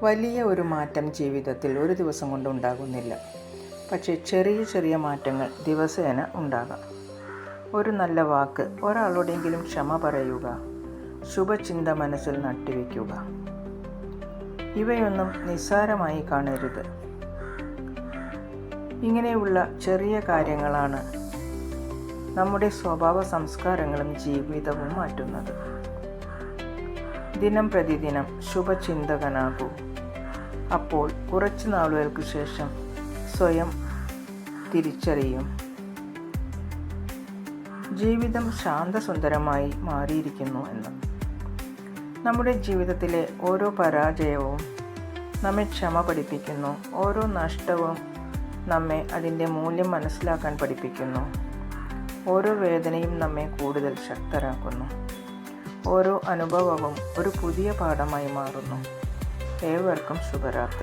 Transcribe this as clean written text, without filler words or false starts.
വലിയ ഒരു മാറ്റം ജീവിതത്തിൽ ഒരു ദിവസം കൊണ്ട് ഉണ്ടാകുന്നില്ല. പക്ഷേ ചെറിയ ചെറിയ മാറ്റങ്ങൾ ദിവസേന ഉണ്ടാകാം. ഒരു നല്ല വാക്ക്, ഒരാളോടെങ്കിലും ക്ഷമ പറയുക, ശുഭചിന്ത മനസ്സിൽ നട്ടുവെക്കുക. ഇവയൊന്നും നിസ്സാരമായി കാണരുത്. ഇങ്ങനെയുള്ള ചെറിയ കാര്യങ്ങളാണ് നമ്മുടെ സ്വഭാവ സംസ്കാരങ്ങളും ജീവിതവും മാറ്റുന്നത്. ദിനം പ്രതിദിനം ശുഭചിന്തകനാകൂ. അപ്പോൾ കുറച്ച് നാളുകൾക്ക് ശേഷം സ്വയം തിരിച്ചറിയും, ജീവിതം ശാന്തസുന്ദരമായി മാറിയിരിക്കുന്നു എന്ന്. നമ്മുടെ ജീവിതത്തിലെ ഓരോ പരാജയവും നമ്മെ ക്ഷമ പഠിപ്പിക്കുന്നു. ഓരോ നഷ്ടവും നമ്മെ അതിൻ്റെ മൂല്യം മനസ്സിലാക്കാൻ പഠിപ്പിക്കുന്നു. ഓരോ വേദനയും നമ്മെ കൂടുതൽ ശക്തരാക്കുന്നു. ഓരോ അനുഭവവും ഒരു പുതിയ പാഠമായി മാറുന്നു. ഏവർക്കും ശുഭരാത്രി.